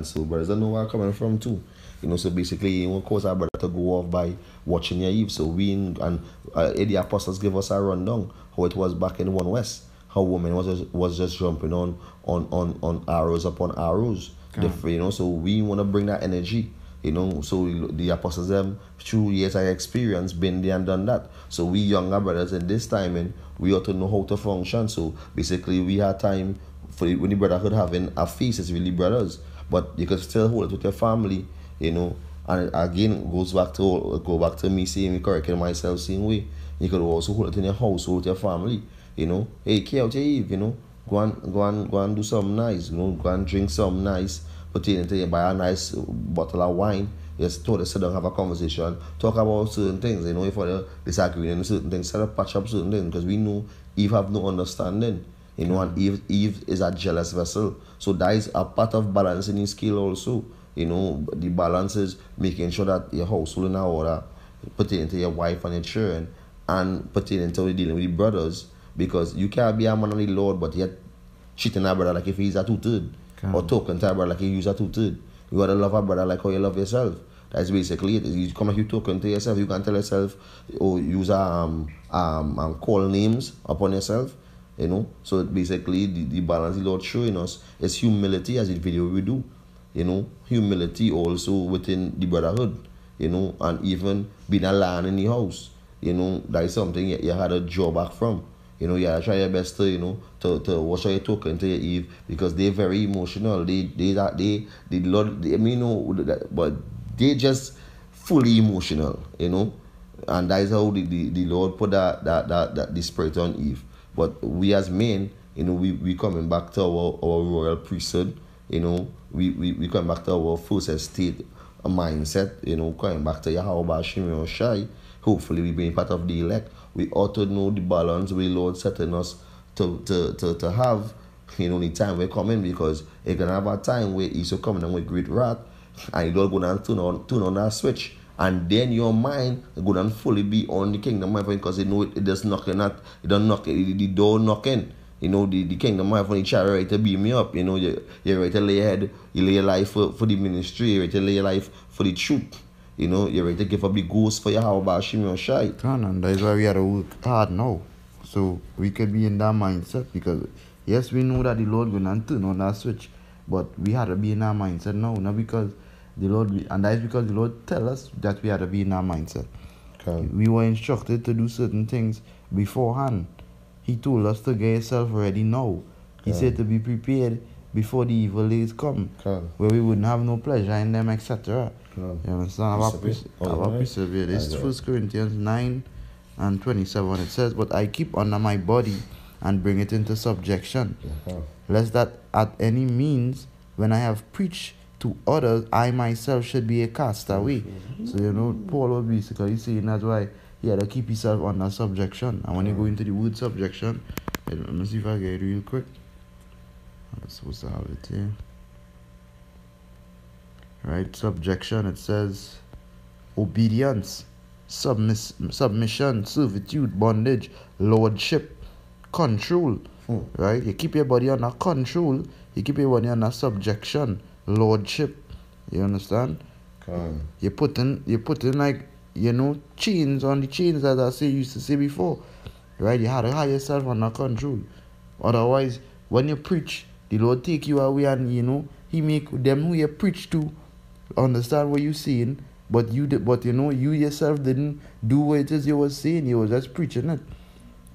So brothers don't know where I'm coming from too. So basically, cause our brother to go off by watching your Eve. So the apostles give us a rundown how it was back in one West. How women was just jumping on arrows upon arrows. So we want to bring that energy. So the apostles them through years of experience been there and done that. So we younger brothers in this timing, we ought to know how to function. So basically we had time when the brotherhood having a feast, it's really brothers. But you can still hold it with your family. And again go back to me saying me correcting myself same way. You could also hold it in your household with your family. Hey, care out your Eve. Go and do something nice. Go and drink something nice. Put it into you, buy a nice bottle of wine. Just totally sit down, have a conversation, talk about certain things. If we're disagreeing on certain things, set up, patch up certain things, because we know Eve have no understanding. And Eve is a jealous vessel. So that is a part of balancing the scale also. The balance is making sure that your household in order, put it into your wife and your children, and put it into dealing with the brothers, because you can't be a man of the Lord, but yet cheating a brother like if he's a two-third, or talking to a brother like he's a two-third. You gotta love a brother like how you love yourself. That's basically it. You come like you talking to yourself, you can tell yourself, or use call names upon yourself. So basically the balance the Lord showing us is humility, as the video we do. Humility also within the brotherhood. And even being a lion in the house. That is something you had a job back from. You had to try your best to watch how you talking to your Eve, because they're very emotional. The Lord, but they just fully emotional. And that is how the Lord put that the spirit on Eve. But we as men, we coming back to our royal priesthood. We come back to our first estate mindset. Coming back to Yahweh Shimon Shai. Hopefully we being part of the elect. We ought to know the balance we Lord setting us to have. The time we're coming, because it can have a time where He's coming and with great wrath, and you don't go down turn on that switch. And then your mind go down fully be on the kingdom of heaven, because it just knocking at it don't knock the door knocking. The kingdom of heaven, it's ready to beam me up. You're ready to lay your head, you lay your life for the ministry, you're ready to lay your life for the truth. You're ready to give up the ghost for your how about Shimon Shai. And that's why we have to work hard now. So we could be in that mindset, because yes, we know that the Lord gonna turn on that switch, but we had to be in that mindset now, not because the Lord, and that is because the Lord tell us that we had to be in that mindset. Okay. We were instructed to do certain things beforehand. He told us to get yourself ready now. He said to be prepared before the evil days come, where we wouldn't have no pleasure in them, etc. You understand? About persevere. This is 1 Corinthians 9 and 27. It says, "But I keep under my body and bring it into subjection, lest that at any means, when I have preached to others, I myself should be a castaway." So, Paul was basically saying that's why he had to keep himself under subjection. And when you go into the word subjection, let me see if I get it real quick. I'm supposed to have it here. Right, subjection, it says obedience, submission, servitude, bondage, lordship, control. Right, you keep your body under control, you keep your body under subjection, lordship. You understand? You put in like chains on the chains that I used to say before. Right, you had to have yourself under control. Otherwise, when you preach, the Lord take you away, and He make them who you preach to understand what you're saying, but you yourself didn't do what it is you was saying. You was just preaching it,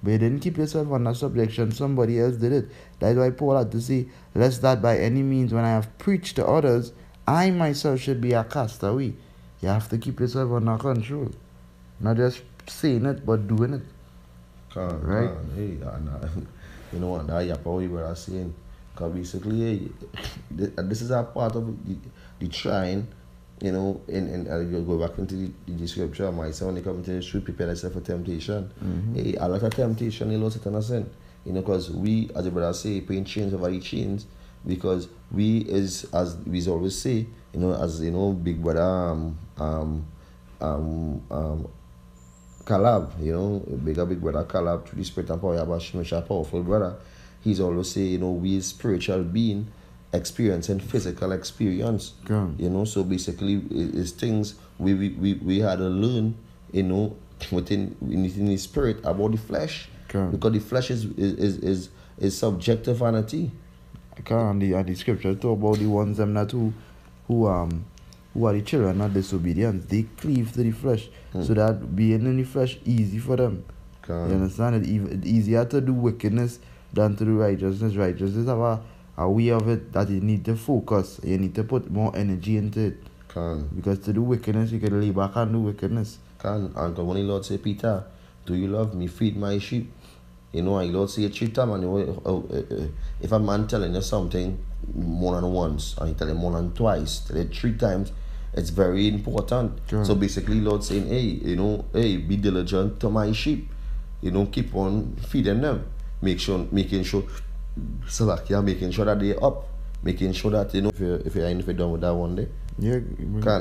but you didn't keep yourself under subjection. Somebody else did it. That's why Paul had to say, "Lest that by any means, when I have preached to others, I myself should be a castaway." You have to keep yourself under control, not just saying it but doing it. Right? Hey, you know what? Now you're probably what I'm saying. Because basically, this is a part of the trying, and I'll go back into the scripture. Myself, when they come into the truth, prepare yourself for temptation. Hey, a lot of temptation, the Lord set on us in. Because we, as the brother say, paying chains over the chains, because we as we always say, as big brother Caleb, big brother Caleb, through the spirit and power, Yabashim, powerful brother. He's always say, we as spiritual being, experiencing physical experience. You know, so basically it's things we had to learn, you know, within in the spirit about the flesh. Because the flesh is subject to vanity. And the scripture talk about the ones them that who are the children of disobedience. They cleave to the flesh, so that being in the flesh easy for them. You understand? It's easier to do wickedness than to do righteousness. Righteousness have a way of it that you need to focus. You need to put more energy into it. Because to do wickedness, you can lay back and do wickedness. And when the Lord say, Peter, do you love me? Feed my sheep. You know, and the Lord say it 3 times, and if a man telling you something more than once, and he tell him more than twice, tell it 3 times, it's very important. So basically, Lord saying, hey, you know, hey, be diligent to my sheep. You know, keep on feeding them. Making sure that they're up. Making sure that, you know, if you're done with that one day. Yeah.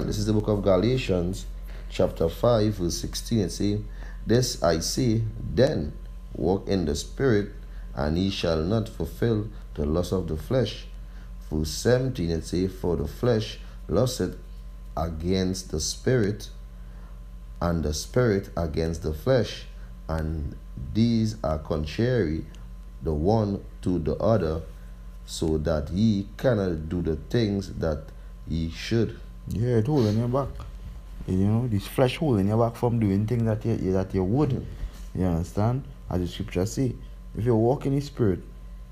This is the book of Galatians, chapter 5, verse 16. It says, this I say, then, walk in the spirit, and ye shall not fulfill the lust of the flesh. Verse 17, it says, for the flesh lusteth against the spirit, and the spirit against the flesh, and these are contrary the one to the other, so that ye cannot do the things that ye should. Yeah, it holding your back. You know, this flesh holding your back from doing things that you would. You understand? As the scripture say, if you walk in the spirit,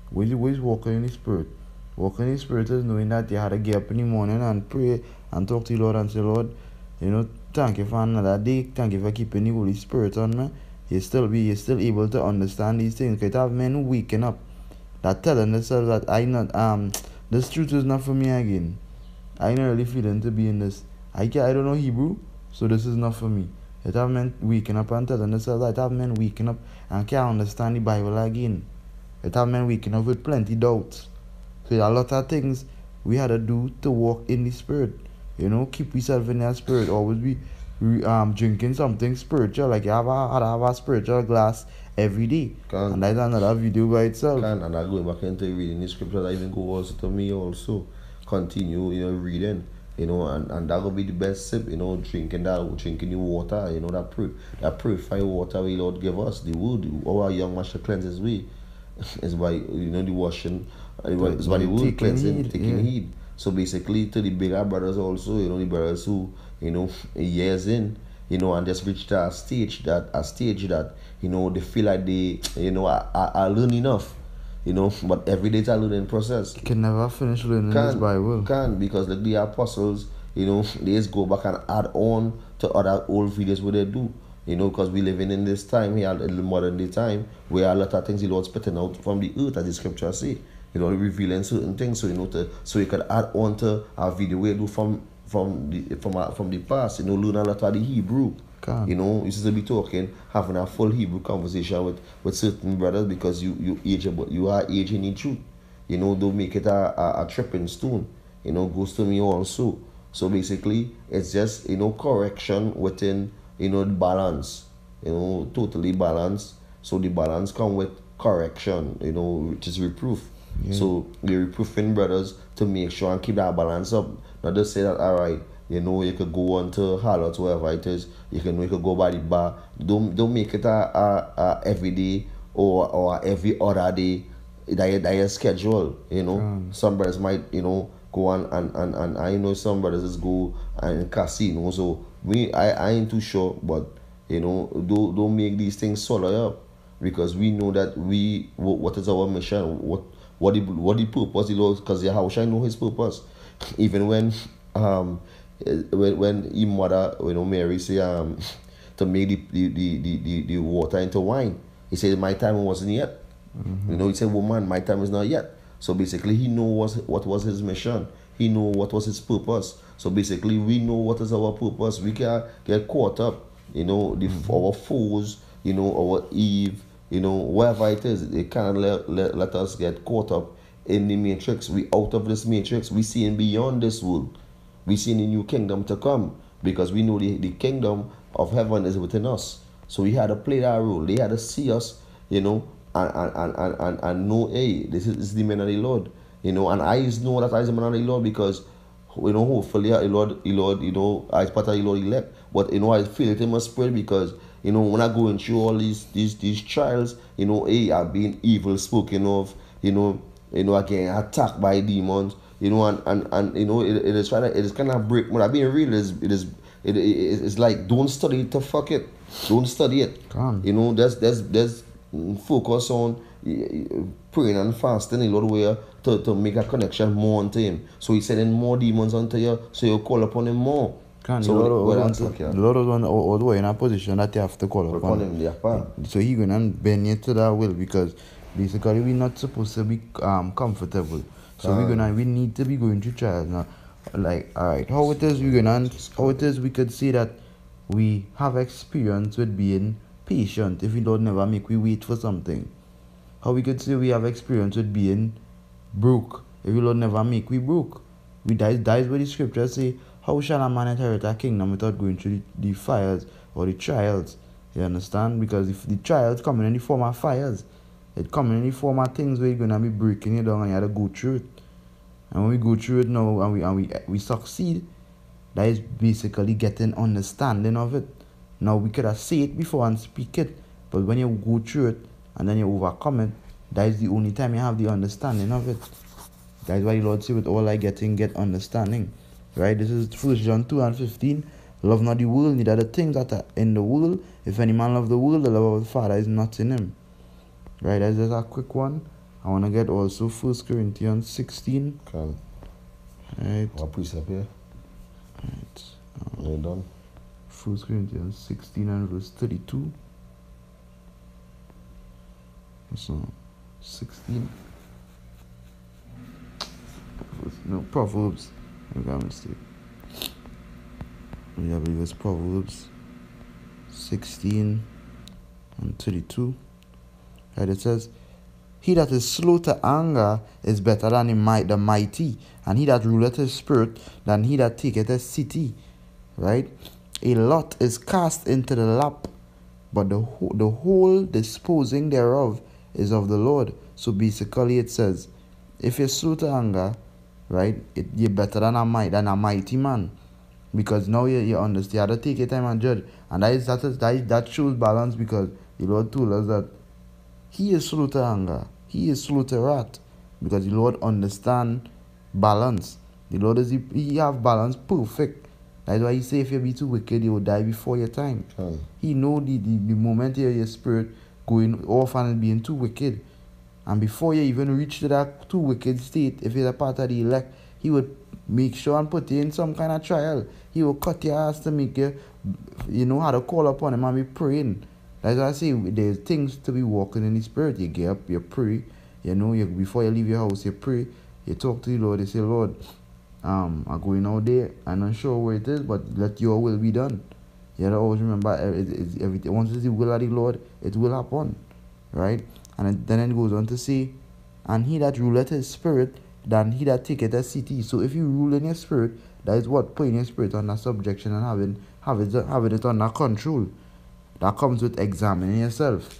what is walking in the spirit? Walking in the spirit is knowing that you had to get up in the morning and pray and talk to the Lord and say, Lord, you know, thank you for another day. Thank you for keeping the Holy Spirit on me. You're still able to understand these things. Because you have men who waking up that telling themselves that this truth is not for me again. I not really feeling to be in this. I don't know Hebrew, so this is not for me. It have men waking up and telling themselves that. It have men waking up and can't understand the Bible again. It have men waking up with plenty doubts. So a lot of things we had to do to walk in the spirit. You know, keep yourself in that spirit. Always be drinking something spiritual. Like you have a spiritual glass every day. And that's another video by itself. And I go back into reading the scriptures. I even go also to me also. Continue, you know, reading. You know, and that will be the best sip, you know, drinking the water, you know, that purified water we Lord give us, the wood, our young master cleanses we is by, you know, the washing, it's by the wood cleansing, taking heed. So basically to the bigger brothers also, you know, the brothers who, you know, years in, you know, and just reached a stage that, you know, they feel like they, you know, I learn enough. You know, but every day it's a learning process. You can never finish learning this Bible. Because like the apostles, you know, they just go back and add on to other old videos what they do. You know, because we living in this time here, in the modern day time, where a lot of things the Lord's spitting out from the earth, as the scripture say. You know, revealing certain things, so you know, so you can add on to a video we do from the past. You know, learn a lot of the Hebrew. You know, you should be talking, having a full Hebrew conversation with certain brothers because you are aging in truth. You know, don't make it a tripping stone. You know, goes to me also. So basically, it's just, you know, correction within, you know, the balance. You know, totally balanced. So the balance come with correction, you know, which is reproof. Yeah. So we're reproofing brothers to make sure and keep that balance up. Not just say that, all right, you know, you could go on to harlots, whatever it is. You could go by the bar. Don't make it a every day or every other day that you schedule. You know, some brothers might, you know, go on and I know some brothers just go and casino. So I ain't too sure, but you know, don't make these things solo up because we know that what is our mission, what the purpose, the Lord, because how should I know His purpose? Even when his mother, you know, Mary say to make the water into wine, he said my time wasn't yet. You know, he said, woman, my time is not yet. So basically he knows what was his mission. He knew what was his purpose. So basically we know what is our purpose. We can get caught up, you know, our foes, you know, our Eve, you know, whatever it is, they can't let us get caught up in the matrix. We out of this matrix. We seeing beyond this world. We see the new kingdom to come because we know the kingdom of heaven is within us. So we had to play that role. They had to see us, you know, and know, hey, this is the man of the Lord. You know, and I know that I is a man of the Lord because, you know, hopefully, the Lord, you know, I is part of the Lord elect. But, you know, I feel it in my spirit because, you know, when I going through all these trials, you know, I'm being evil spoken of, you know, I getting attacked by demons, you know, and you know, it is trying to, it is kind of break. When I'm being real, it's like, don't study it to fuck it. Don't study it. Come. You know, there's focus on praying and fasting in a lot of way to make a connection more onto him. So he's sending more demons onto you, so you call upon him more. Can So the Lord was although in a position that you have to call upon him, yeah, so he gonna bend you to that will because basically we're not supposed to be comfortable. So we need to be going through trials now. Like alright, how it is we could say that we have experience with being patient if we don't never make we wait for something. How we could say we have experience with being broke if we don't never make we broke. That is what the scriptures say. How shall a man inherit a kingdom without going through the fires or the trials? You understand? Because if the trials coming in the form of fires, it coming in the form of things where you're gonna be breaking it down and you have to go through it. And when we go through it now and we succeed, that is basically getting understanding of it. Now we could have said it before and speak it, but when you go through it and then you overcome it, that is the only time you have the understanding of it. That is why the Lord said, with all I get understanding. Right? This is 1 John 2:15. Love not the world, neither the things that are in the world. If any man love the world, the love of the Father is not in him. Right? That's just a quick one. I want to get also 1 Corinthians 16. Come. Right. What precept here? Right. You done? 1 Corinthians 16 and verse 32. So, 16. No, Proverbs. I got a mistake. I believe it's Proverbs 16 and 32. Right, it says, he that is slow to anger is better than the mighty, and he that ruleth his spirit than he that taketh a city. Right? A lot is cast into the lap, but the whole disposing thereof is of the Lord. So basically it says, if you're slow to anger, right, you're better than a mighty man. Because now you understand, you have to take your time and judge. And that shows balance because the Lord told us that he is slow to anger. He is slow to wrath. Because the Lord understand balance. The Lord he have balance perfect. That's why he say if you be too wicked, you will die before your time. He know the moment your spirit going off and being too wicked. And before you even reach to that too wicked state, if you're a part of the elect, he would make sure and put you in some kind of trial. He will cut your ass to make you know how to call upon him and be praying. That's why I say there's things to be walking in the spirit. You get up, you pray, you know, before you leave your house, you pray, you talk to the Lord, you say, Lord, I'm going out there, I'm not sure where it is, but let your will be done. You know, always remember, everything. Once it's the will of the Lord, it will happen. Right? And then it goes on to say, and he that ruleth his spirit, than he that taketh a city. So if you rule in your spirit, that is what putting your spirit under subjection and having it under control. That comes with examining yourself.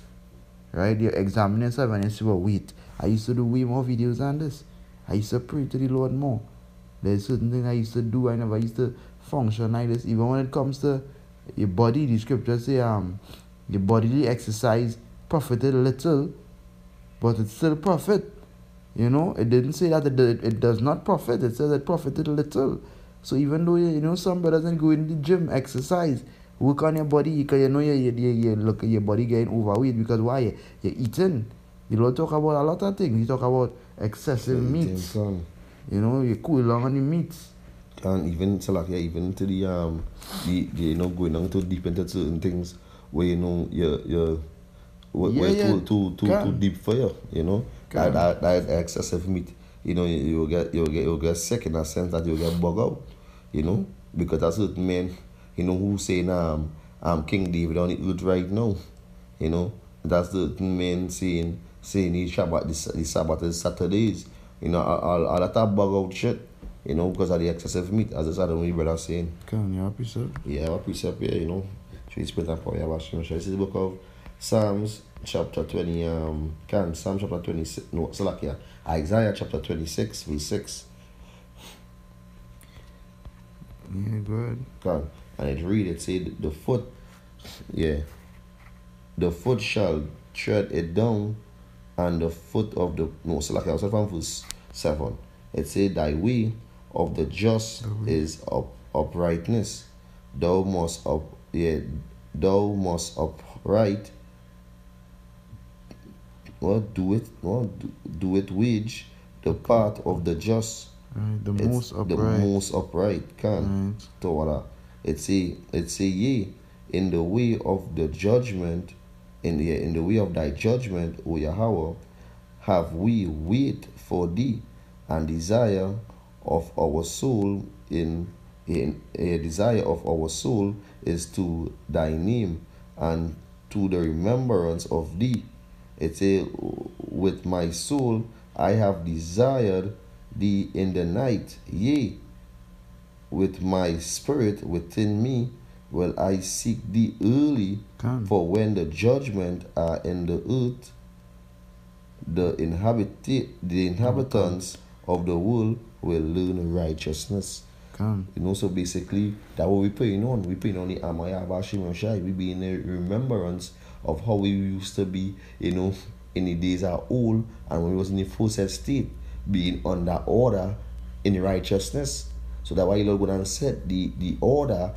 Right? You examine yourself and you say, well, wait, I used to do way more videos than this. I used to pray to the Lord more. There's certain things I used to do, I never used to function like this. Even when it comes to your body, the scriptures say your bodily exercise profited little, but it's still profit. You know, it didn't say that it does not profit. It says it profited little. So even though you know some brothers and go in the gym, exercise, work on your body, because you know you look at your body getting overweight because why? You're eating. You don't talk about a lot of things. You talk about excessive meats. You know, you cool along on the meats. And even so like even to the you know going on too deep into certain things where you know you're too deep for you, you know. That excessive meat, you know, you'll get sick in a sense that you'll get bugged out, you know, because there's certain men, you know, who saying King David on the earth right now, you know, that's certain men saying the Sabbath is Saturdays, you know, all that bug out shit, you know, because of the excessive meat, as I said, only brother saying. Can you have precept? Yeah, I have precept here, you know. Should spirit and power, I have this is the book of Psalms chapter 20, Psalm chapter 26, no, Salakia, Isaiah chapter 26, verse 6. Yeah, good. Can. And it read, it said, the foot shall tread it down, and the foot of the, no, Salakia, I was from verse 7. It said, thy way of the just is uprightness. Thou must upright. Do it wage the path of the just. Right, the most upright. The most upright can. Right. It say yea, in the way of the judgment, in the way of thy judgment, O Yahweh, have we wait for thee, and desire of our soul in a desire of our soul is to thy name and to the remembrance of thee. It say, with my soul I have desired thee in the night, yea, with my spirit within me will I seek thee early. For when the judgment are in the earth, the inhabitants of the world will learn righteousness. So basically, that's what we're praying on. We're praying on the Amaya Bashim Shai. We be in a remembrance of how we used to be, in the days of old, and when we was in the full set state, being under order in righteousness. So that's why the Lord would have set the order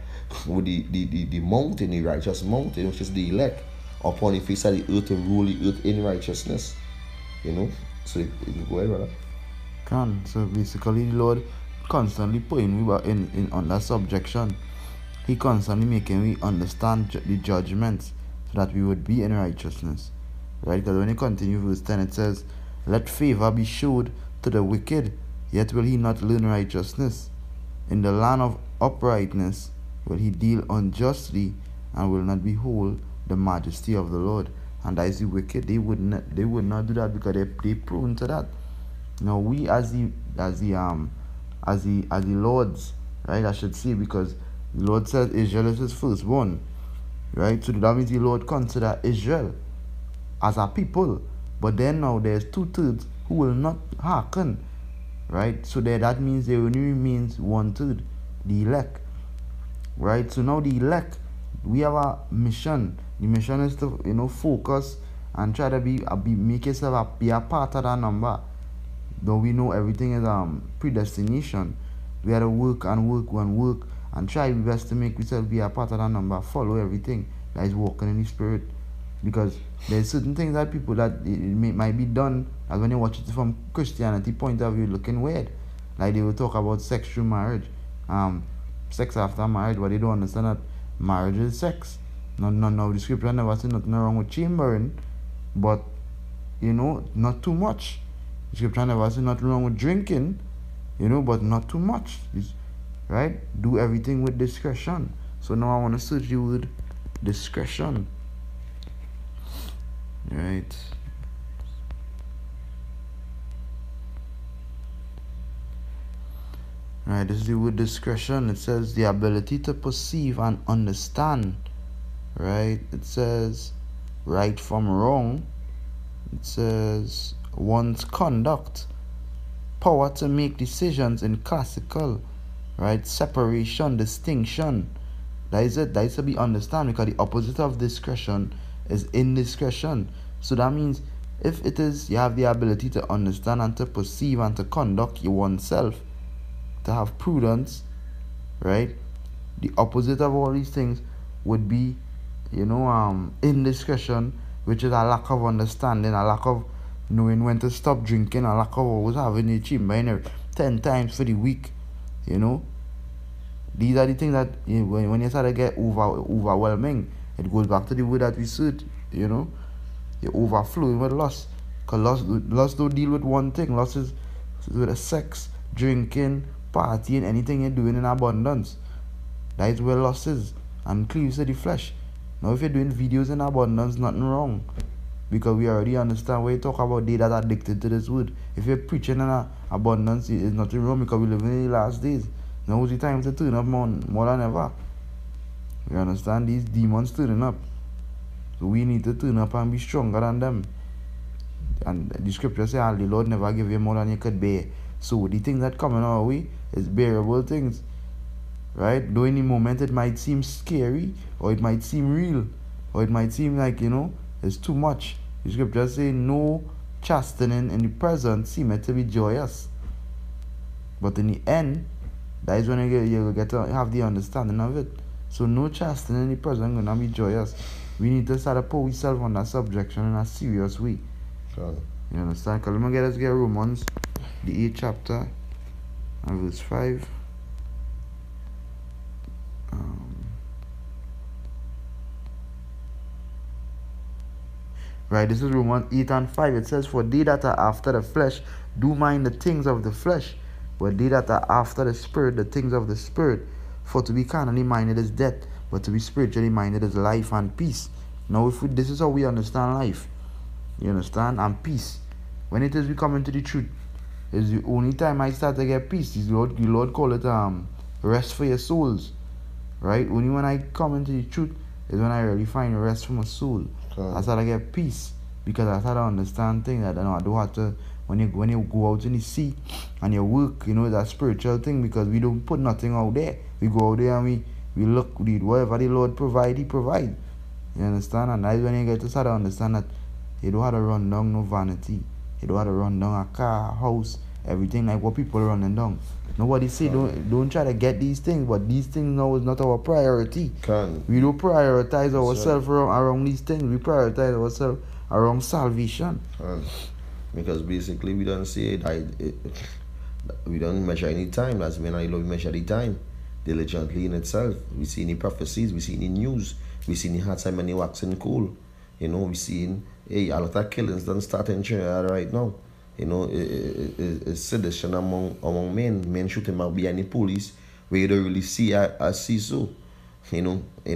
with the mountain, the righteous mountain, which is the elect, upon the face of the earth to rule the earth in righteousness. So it go ahead, brother. So basically, the Lord constantly putting we in under subjection. He constantly making we understand the judgments so that we would be in righteousness. Right? Because when you continue verse 10, it says, let favor be showed to the wicked, yet will he not learn righteousness. In the land of uprightness will he deal unjustly, and will not behold the majesty of the Lord. And that is the wicked. They would not do that because they prone to that. Now we as the Lord's, right, I should say, because the Lord says Israel is his firstborn, right? So that means the Lord consider Israel as a people, but then now there's 2/3 who will not hearken, right? So that means there only remains 1/3, the elect, right? So now the elect, we have a mission. The mission is to focus and try to make yourself be a part of that number. Though we know everything is predestination, we have to work and try our best to make ourselves be a part of that number. Follow everything that is walking in the spirit, because there's certain things that people that it might be done as when you watch it from Christianity point of view looking weird. Like they will talk about sex through marriage, sex after marriage, but they don't understand that marriage is sex. No, the scripture never said nothing wrong with chambering, but not too much. The scripture never said nothing wrong with drinking, but not too much. Right? Do everything with discretion. So now I want to search the word discretion. Right. Right, this is the word discretion. It says the ability to perceive and understand. Right? It says right from wrong. It says one's conduct. Power to make decisions in classical. Right? Separation, distinction. That is it. That is to be understand, because the opposite of discretion is indiscretion. So that means if it is you have the ability to understand and to perceive and to conduct oneself, to have prudence, right? The opposite of all these things would be, indiscretion, which is a lack of understanding, a lack of knowing when to stop drinking, a lack of always having a chamber 10 times for the week. These are the things that when you start to get overwhelming, it goes back to the word that we said, you're overflowing with lust. Because lust don't deal with one thing. Lust is with a sex, drinking, partying, anything you're doing in abundance. That is where lust is, and cleaves to the flesh. Now if you're doing videos in abundance, nothing wrong, because we already understand when you talk about they that are addicted to this word. If you're preaching in abundance, it's nothing wrong, because we live in the last days. Now is the time to turn up more than ever. You understand? These demons turning up. So we need to turn up and be stronger than them. And the scripture says, the Lord never give you more than you could bear. So the things that coming our way is bearable things. Right? Though in the moment it might seem scary, or it might seem real, or it might seem like, it's too much. The scripture says, no chastening in the present seemeth to be joyous. But in the end, that is when you get to have the understanding of it. So no chastening in the present gonna be joyous. We need to start to put ourselves on that subjection in a serious way. Sure. You understand? Because let's get Romans, the 8th chapter, and verse 5. Right, this is Romans 8 and 5. It says, for they that are after the flesh do mind the things of the flesh, but they that are after the spirit, the things of the spirit. For to be carnally minded is death, but to be spiritually minded is life and peace. Now, this is how we understand life. You understand? And peace. When it is we come into the truth, is the only time I start to get peace. The Lord call it rest for your souls. Right? Only when I come into the truth is when I really find rest for my soul. I start to get peace, because I start to understand things that I don't have to. When you go out in the sea and you work, that spiritual thing, because we don't put nothing out there. We go out there and we look, whatever the Lord provide, He provide. You understand? And that's when you get to start to understand that you don't have to run down no vanity. You don't have to run down a car, a house, everything like what people are running down. Nobody say don't try to get these things, but these things now is not our priority. We don't prioritize ourselves around these things. We prioritize ourselves around salvation. Because basically we don't see it, we don't measure any time. That's when I love measure the time diligently in itself. We see any prophecies, we see any news, we see any hard time and waxing cool. We see a lot of killings don't start in Trinidad right now. It's sedition among men. Men shooting out behind the police where you don't really see so. A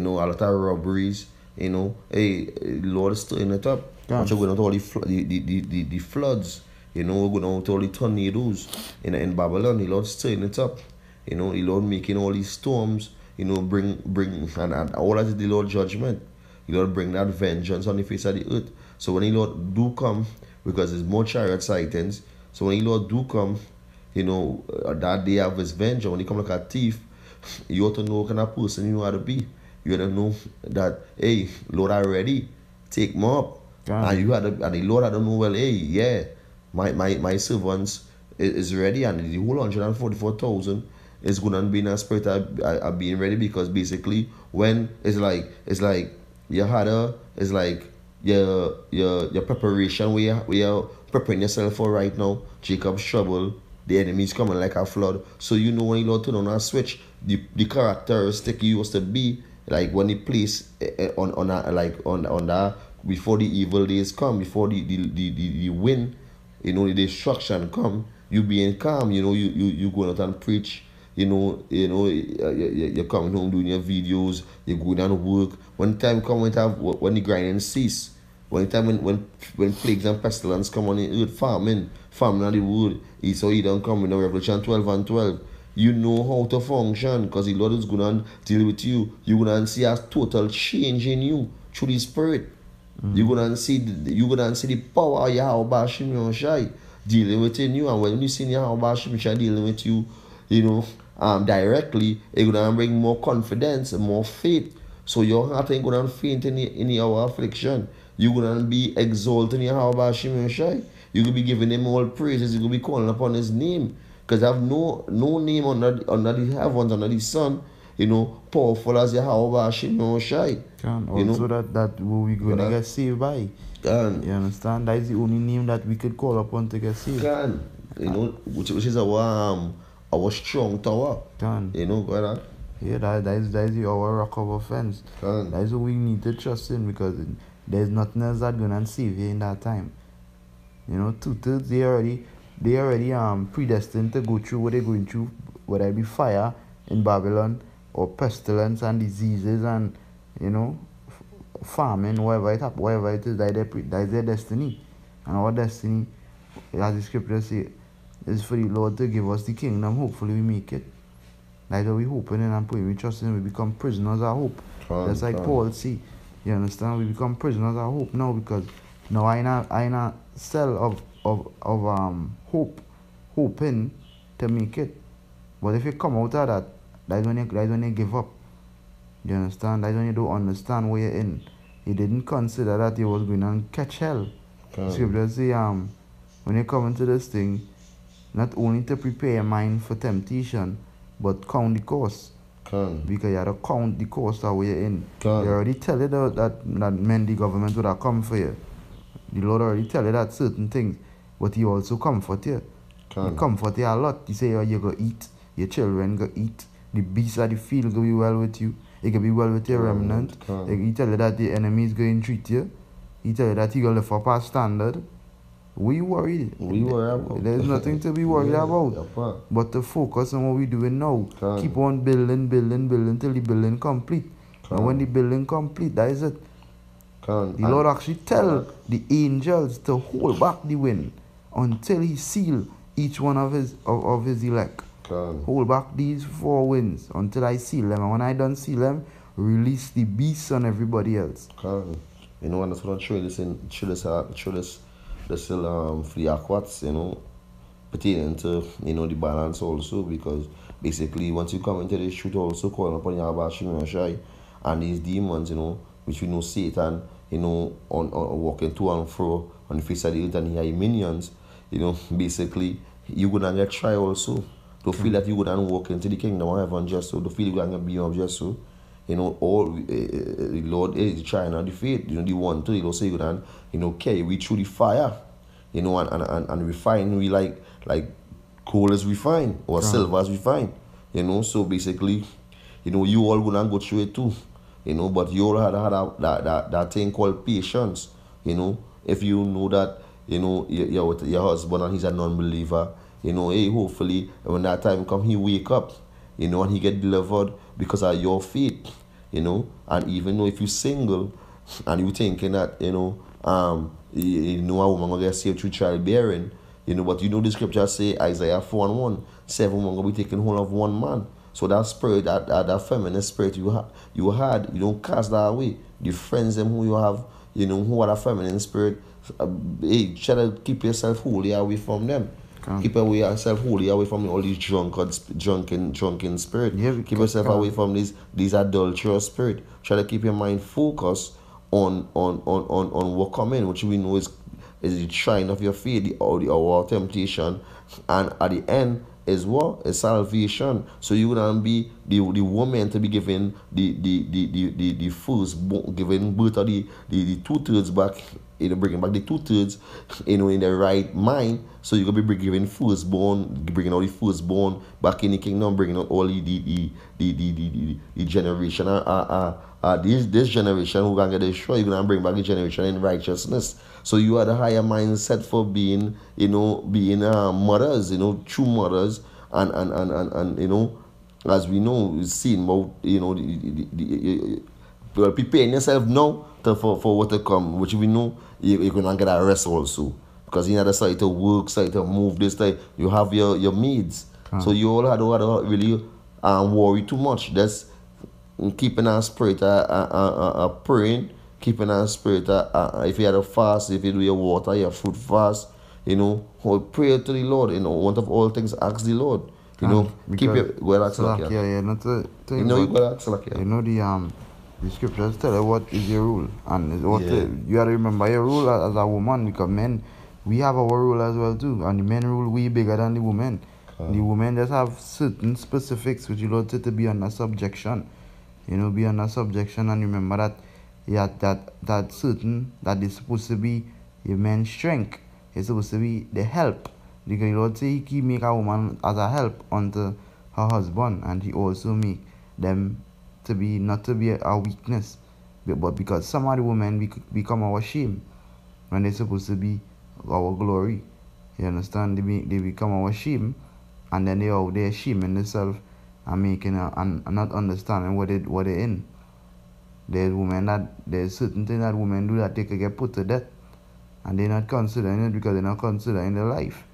lot of robberies. Lord is stirring it up. Yeah. We're going to all the floods. We're going to all the tornadoes in Babylon. The Lord stirring it up. The Lord making all these storms. Bring and all that is the Lord judgment. The Lord bring that vengeance on the face of the earth. So when the Lord do come, because there's more chariot sightings, so when the Lord do come, that day of his vengeance, when he come like a thief, you ought to know what kind of person you ought to be. You ought to know that, hey, Lord already take me up. And the Lord, I don't know, well, hey, yeah, my servants is ready, and the whole 144,000 is going to be in a spirit of being ready, because basically when it's like you had it's like your preparation where you're preparing yourself for right now. Jacob's trouble, the enemy's coming like a flood. So when the Lord turn on a switch, the characteristic you used to be, like when he place on that before the evil days come, before the wind, the destruction come, you being calm, you going out and preach. You're coming home doing your videos, you're going down to work. When time come, when the grinding cease, when plagues and pestilence come on the earth, famine on the wood, so he don't come in Revelation 12 and 12. You know how to function, because the Lord is going to deal with you. You're going to see a total change in you through the Spirit. You're going to see the power of Yahweh Bashim Yoshai dealing within you. And when you see Yahweh Bashim Yoshai dealing with you, directly, it's going to bring more confidence and more faith. So your heart ain't going to faint in your affliction. You're going to be exalted in Yahweh Bashim Yoshai. You're going to be giving him all praises. You're going to be calling upon his name. Because I have no name under the heavens, under the sun, powerful as Yahweh Bashim Yoshai. Also that we're going to get saved by. You understand? That is the only name that we could call upon to get saved. Which is our strong tower. Yeah, that is our rock of offense. That is what we need to trust in, because there's nothing else that's gonna save you in that time. 2/3 they already predestined to go through what they're going through, whether it be fire in Babylon or pestilence and diseases and famine, whatever it is, that is their destiny. And our destiny, as the scripture says, is for the Lord to give us the kingdom. Hopefully we make it. That's what we hoping and praying. We trust in, we become prisoners of hope. Just like Paul see. You understand? We become prisoners of hope now because now I not sell of hoping to make it. But if you come out of that, that's when you give up. You understand? That's when you don't understand where you're in. You didn't consider that you was going to catch hell. Scripture say when you come into this thing, not only to prepare your mind for temptation, but count the cost. Because you have to count the cost of where you're in. They already tell you that men, the government would have come for you. The Lord already tell you that certain things. But He also comfort you. He comfort you a lot. He say you go eat, your children go eat, the beasts of the field go be well with you. It can be well with your remnant. He tell you that the enemy is going to treat you. He tell you that He going to lift up our standard. We worried. There's nothing to be worried about. But to focus on what we're doing now. Keep on building till the building complete. And when the building complete, that is it. The Lord actually tell the angels to hold back the wind until He seal each one of his elect. Hold back these 4 winds until I seal them. And when I done seal them, release the beasts on everybody else. You know, and that's what I'm showing this still for the aquats, you know, pertaining to, you know, the balance also, because basically once you come into this truth also calling upon Yahweh and these demons, you know, which we know Satan, you know, on walking to and fro on the face of the earth and his minions, you know, basically you're gonna get tried also. To feel that you're gonna walk into the kingdom of heaven just so, to feel you're gonna be of just so. You know, all the Lord is trying on the faith, you know, the one to, you know, say you can, you know, carry we through the fire, you know, and refine we like coal is refined or silver is refined, you know. So basically, you know, you all gonna go through it too, you know, but you all had that thing called patience, you know. If you know that, you know, your husband and he's a non-believer, you know, hey, hopefully when that time come, he wake up, you know, and he get delivered because of your faith, you know. And even though if you're single and you thinking that, you know, a woman gonna get saved through childbearing, you know, but you know the scripture say, Isaiah 4:1, 7 women gonna be taken hold of one man. So that spirit, that feminine spirit you had, you don't cast that away. The friends them who you have, you know, who are a feminine spirit, hey, try to keep yourself holy away from them. Keep yourself holy away from all these drunken spirit. Keep yourself away from these adulterous spirit. Try to keep your mind focused on what coming, which we know is the shrine of your faith, our temptation, and at the end is what? Is salvation. So you gonna be the woman to be given the first, giving birth of the 2/3 back, you know, bringing back the 2/3, you know, in the right mind. So you're gonna be giving firstborn, bringing all the firstborn back in the kingdom, bringing out all the generation. This generation who gonna get destroyed, you're gonna bring back the generation in righteousness. So you are the higher mindset for being, you know, mothers, you know, true mothers, and you know, as we know, we've seen about, you know, preparing yourself now for what to come, which we know you're gonna get a rest also, because you know side to work, side to move this time, you have your needs. So you all had to really worry too much. That's keeping our spirit praying, keeping our spirit if you had a fast, if you do your water, your fruit fast, you know, pray to the Lord, you know, one of all things ask the Lord, you know, keep your well ask like you know, you gotta ask like you know the scriptures tell you what is your rule, and what you gotta remember your rule as a woman, because men, we have our rule as well too, and the men rule way bigger than the women. The women just have certain specifics which you Lord said to be under subjection. You know, be under subjection, and remember that that certain that is supposed to be your man's strength. It's supposed to be the help. Because the Lord say He make a woman as a help unto her husband, and He also make them to be not to be a weakness, but because some of the women become our shame when they're supposed to be our glory. You understand? They become our shame, and then they're shaming themselves and making and not understanding what they're in. There's certain things that women do that they could get put to death, and they're not considering it because they're not considering their life,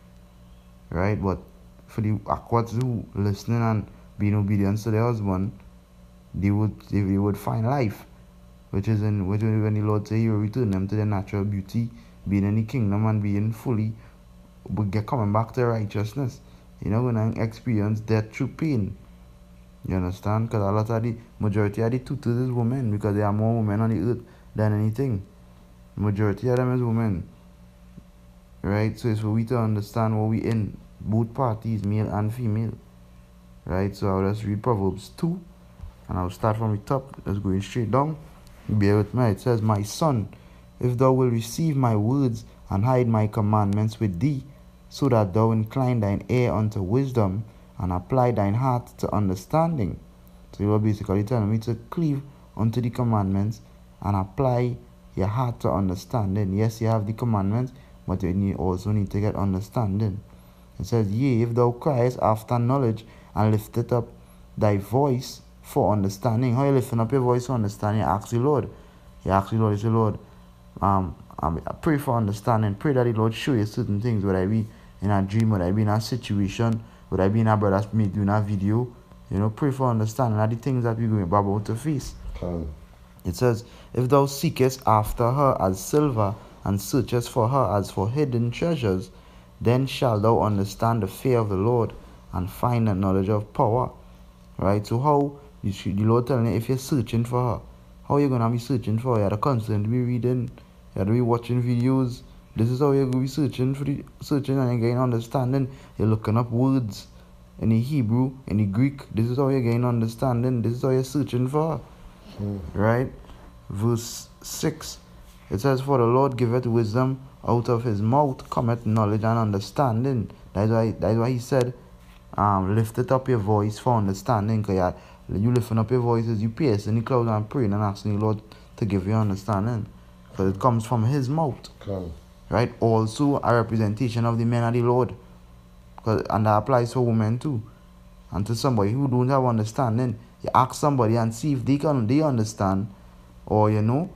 right? But for the aquats who listening and being obedient to their husband, they would find life. which is when the Lord say He will return them to their natural beauty, being in the kingdom and being fully, but get coming back to righteousness. You're not gonna experience death through pain. You understand? Because a lot of the majority of the tutors is women, because there are more women on the earth than anything. Majority of them is women. Right? So it's for we to understand what we in, both parties, male and female. Right? So I'll just read Proverbs 2, and I'll start from the top, just going straight down. Bear with me. It says, My son, if thou wilt receive my words and hide my commandments with thee, so that thou incline thine ear unto wisdom and apply thine heart to understanding. So you are basically telling me to cleave unto the commandments and apply your heart to understanding. Yes, you have the commandments, but you also need to get understanding. It says, Yea, if thou criest after knowledge and lifteth up thy voice for understanding. How you lifting up your voice for understanding? You ask the Lord. You ask the Lord, you say, Lord, I pray for understanding. Pray that the Lord show you certain things. Would I be in a dream? Would I be in a situation? Would I be in a brother's meet doing a video? You know, pray for understanding. Are the things that we're going about to face. It says, If thou seekest after her as silver, and searchest for her as for hidden treasures, then shalt thou understand the fear of the Lord, and find the knowledge of power. Right? So how the Lord telling you, if you're searching for her, how are you going to be searching for her? You have to constantly be reading, you have to be watching videos. This is how you're going to be searching and you're getting understanding. You're looking up words in the Hebrew, in the Greek. This is how you're getting understanding. This is how you're searching for her. Right? Verse 6. It says, For the Lord giveth wisdom, out of his mouth cometh knowledge and understanding. That's why he said, lift it up your voice for understanding. Because you lifting up your voices, you piercing the clouds and praying and asking the Lord to give you understanding. Because it comes from his mouth. Right? Also a representation of the men of the Lord. And that applies for women too. And to somebody who don't have understanding, you ask somebody and see if they understand. Or you know,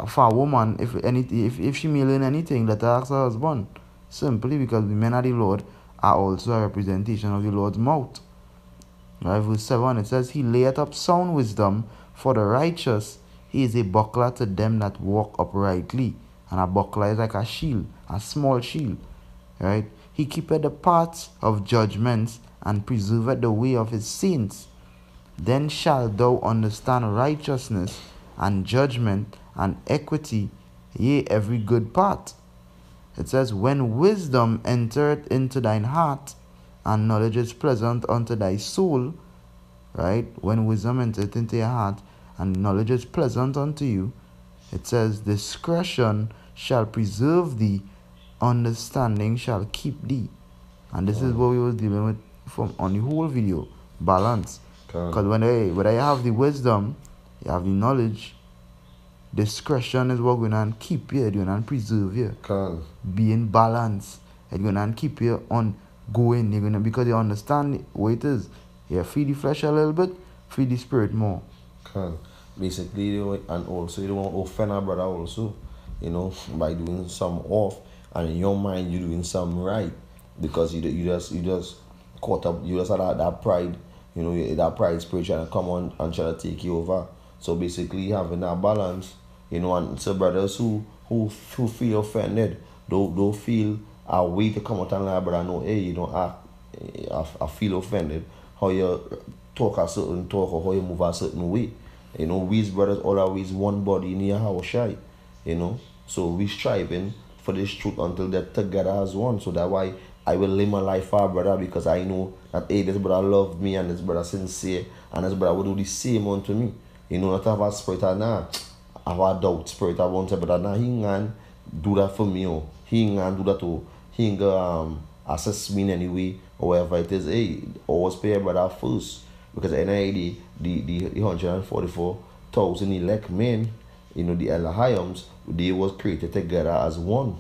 for a woman, if she may learn anything, let her ask her husband. Simply because the men of the Lord are also a representation of the Lord's mouth. Right, verse 7, it says, He layeth up sound wisdom for the righteous. He is a buckler to them that walk uprightly. And a buckler is like a shield, a small shield. Right? He keepeth the paths of judgments and preserveth the way of his saints. Then shalt thou understand righteousness and judgment and equity, yea, every good path. It says, When wisdom entereth into thine heart, and knowledge is pleasant unto thy soul, right? When wisdom entereth into your heart, and knowledge is pleasant unto you, it says, Discretion shall preserve thee, understanding shall keep thee. And this is what we were dealing with on the whole video. Balance. Because when I have the wisdom, you have the knowledge, discretion is what going to keep you, it's going to preserve you. Being balanced, it's going to keep you on going. You're going to, because you understand what it is. You feed the flesh a little bit, feed the spirit more. Basically, and also you don't want to offend our brother also, you know, by doing some off, and in your mind you're doing some right, because you just caught up, you just had that pride, you know, that pride spirit trying to come on and try to take you over. So basically having that balance, you know, and so brothers who feel offended, don't feel a way to come out and lie, brother, no, hey, you don't act, I feel offended, how you talk a certain talk or how you move a certain way. You know, we as brothers all always one body in your house shy, you know. So we striving for this truth until they're together as one. So that's why I will live my life for our brother, because I know that, hey, this brother love me and this brother sincere and this brother will do the same unto me. You know, not have a spirit of nah, have a doubt spirit of one but nah, he can do that for me, or he can do that too. He can assess me in any way, or whatever it is. Hey, always pay your brother first. Because at the end of the day, the 144,000 elect men, you know, the Elohaims, they was created together as one.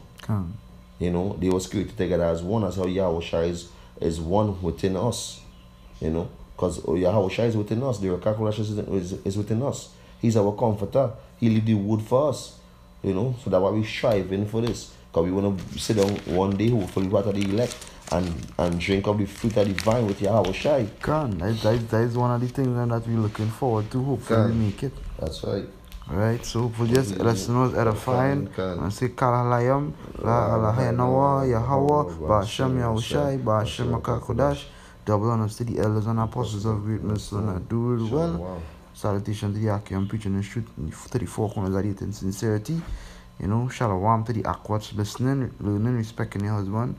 You know, they was created together as one. That's how Yahweh is one within us. You know, because Yahweh is within us. The Rekakulach is within us. He's our comforter. He lead the wood for us. You know, so that's why we striving for this. Because we want to sit down one day, hopefully, part of the elect, and drink of the fruit of the vine with Yahweh That is one of the things that we're looking forward to. Hopefully we make it. That's right. Alright, so hopefully this lesson was edifying. I say Kalalayam, La Alahayanawa, Yahweh, Ba'ashem Yahushai, Ba'ashem Akakodash. Double honors to the elders and apostles of great mercy and do it well. Salutation to the Akim preaching the truth to the four corners of it in sincerity. You know, shalom to the Akwats listening, learning, respecting your husband.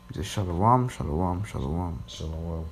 We say shalom, shalom, shalom. Shalom.